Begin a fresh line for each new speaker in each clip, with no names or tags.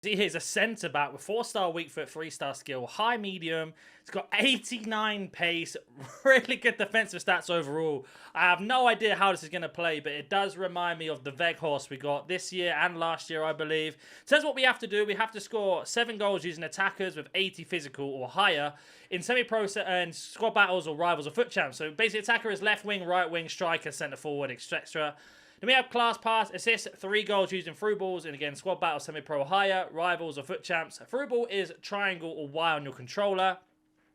Here's a centre back with 4-star weak foot, 3-star skill, high medium. It's got 89 pace, really good defensive stats overall. I have no idea how this is going to play, but it does remind me of the Weghorst we got this year and last year, I believe. Says what we have to do. We have to score 7 goals using attackers with 80 physical or higher in semi-pro and squad battles or rivals or foot champs. So basically, attacker is left wing, right wing, striker, centre forward, etc. Then we have class pass, assist, 3 goals using through balls, and again, squad battle, semi-pro higher, rivals or foot champs. Through ball is triangle or Y on your controller.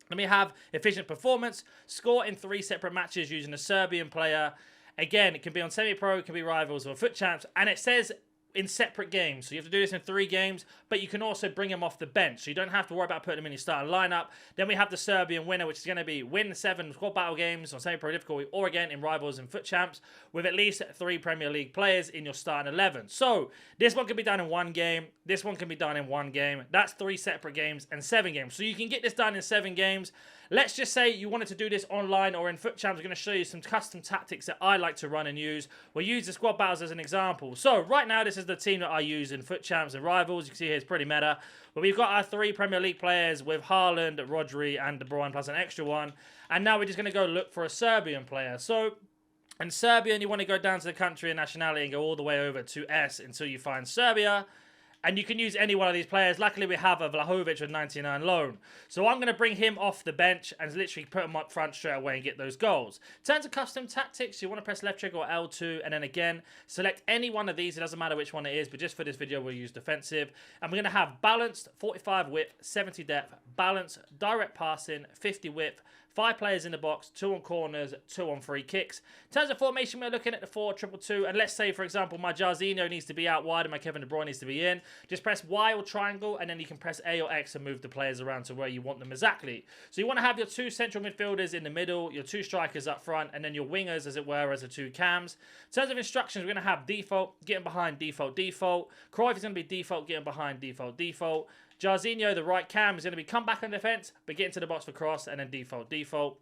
Then we have efficient performance, score in 3 separate matches using a Serbian player. Again, it can be on semi-pro, it can be rivals or foot champs, and it says in separate games. So you have to do this in 3 games, but you can also bring them off the bench. So you don't have to worry about putting them in your starting lineup. Then we have the Serbian winner, which is going to be win 7 squad battle games on semi-pro difficulty, or again in rivals and foot champs, with at least 3 Premier League players in your starting 11. So this one can be done in 1 game. This one can be done in 1 game. That's 3 separate games and 7 games. So you can get this done in 7 games. Let's just say you wanted to do this online or in foot champs. I'm going to show you some custom tactics that I like to run and use. We'll use the squad battles as an example. So right now, this is the team that I use in foot champs and rivals. You can see here it's pretty meta. But we've got our 3 Premier League players with Haaland, Rodri, and De Bruyne plus an extra one. And now we're just going to go look for a Serbian player. So in Serbian, you want to go down to the country and nationality and go all the way over to S until you find Serbia. And you can use any one of these players. Luckily, we have a Vlahovic with 99 loan. So I'm going to bring him off the bench and literally put him up front straight away and get those goals. In terms of custom tactics, you want to press left trigger or L2. And then again, select any one of these. It doesn't matter which one it is. But just for this video, we'll use defensive. And we're going to have balanced, 45 width, 70 depth, balanced, direct passing, 50 width, 5 players in the box, 2 on corners, 2 on free kicks. In terms of formation, we're looking at the 4-2-2. And let's say, for example, my Jarzinho needs to be out wide and my Kevin De Bruyne needs to be in. Just press Y or triangle, and then you can press A or X and move the players around to where you want them exactly. So you want to have your 2 central midfielders in the middle, your 2 strikers up front, and then your wingers, as it were, as the 2 cams. In terms of instructions, we're going to have default, getting behind default, default. Cruyff is going to be default, getting behind default, default. Jarzinho, the right cam, is going to be come back on defense, but get into the box for cross, and then default, default.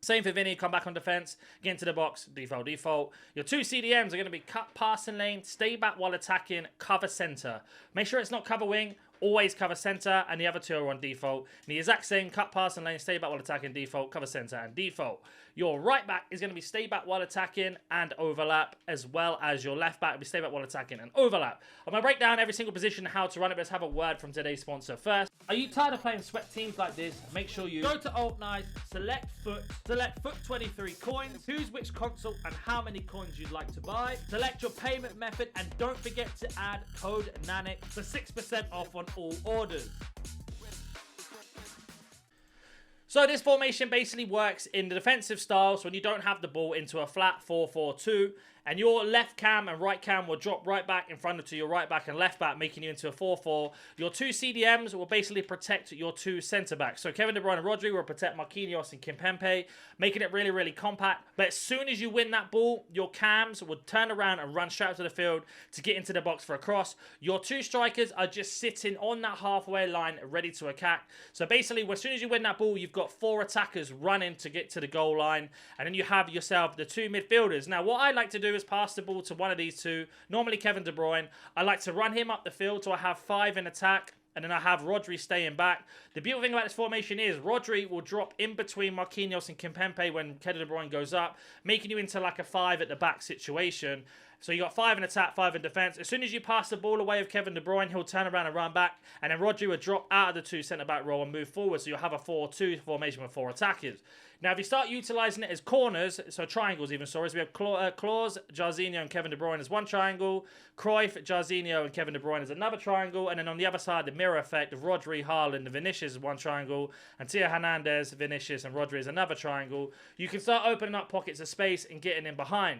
Same for Vinny, come back on defense, get into the box, default, default. Your 2 CDMs are going to be cut, passing lane, stay back while attacking, cover center. Make sure it's not cover wing, always cover center, and the other 2 are on default. And the exact same, cut, passing lane, stay back while attacking, default, cover center, and default. Your right back is going to be stay back while attacking and overlap, as well as your left back will be stay back while attacking and overlap. I'm going to break down every single position and how to run it, but let's have a word from today's sponsor first. Are you tired of playing sweat teams like this? Make sure you go to Alt Night, select foot 23 coins, choose which console and how many coins you'd like to buy, select your payment method, and don't forget to add code NANIC for 6% off on all orders. So this formation basically works in the defensive style, so when you don't have the ball into a flat 4-4-2, and your left cam and right cam will drop right back in front of to your right back and left back, making you into a 4-4. Your 2 CDMs will basically protect your 2 centre backs. So Kevin De Bruyne and Rodri will protect Marquinhos and Kimpembe, making it really, really compact. But as soon as you win that ball, your cams will turn around and run straight out to the field to get into the box for a cross. Your 2 strikers are just sitting on that halfway line, ready to attack. So basically, as soon as you win that ball, you've got 4 attackers running to get to the goal line, and then you have yourself the 2 midfielders. Now, what I like to do is pass the ball to one of these 2, normally Kevin De Bruyne. I like to run him up the field, so I have 5 in attack, and then I have Rodri staying back. The beautiful thing about this formation is Rodri will drop in between Marquinhos and Kimpembe when Kevin De Bruyne goes up, making you into like a 5 at the back situation. So you got 5 in attack, 5 in defense. As soon as you pass the ball away of Kevin De Bruyne, he'll turn around and run back, and then Rodri will drop out of the 2 centre-back role and move forward, so you'll have a 4-2 formation with 4 attackers. Now, if you start utilising it as corners, so triangles even, sorry, so we have Klose, Jarzinho, and Kevin De Bruyne as one triangle, Cruyff, Jarzinho, and Kevin De Bruyne as another triangle, and then on the other side, the mirror effect of Rodri, Haaland, and Vinicius is one triangle, and Theo Hernandez, Vinicius, and Rodri is another triangle. You can start opening up pockets of space and getting in behind.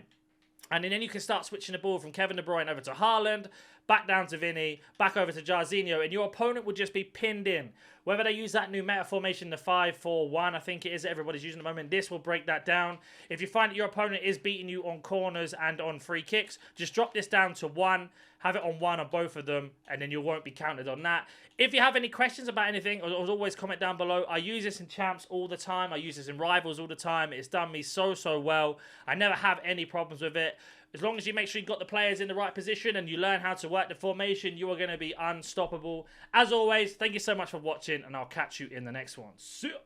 And then you can start switching the ball from Kevin De Bruyne over to Haaland, back down to Vinny, back over to Jarzinho, and your opponent will just be pinned in. Whether they use that new meta formation, the 5-4-1, I think it is that everybody's using at the moment, this will break that down. If you find that your opponent is beating you on corners and on free kicks, just drop this down to 1, have it on 1 on both of them, and then you won't be counted on that. If you have any questions about anything, as always, comment down below. I use this in champs all the time. I use this in rivals all the time. It's done me so well. I never have any problems with it. As long as you make sure you got the players in the right position and you learn how to work the formation, you are going to be unstoppable. As always, thank you so much for watching, and I'll catch you in the next one. See ya.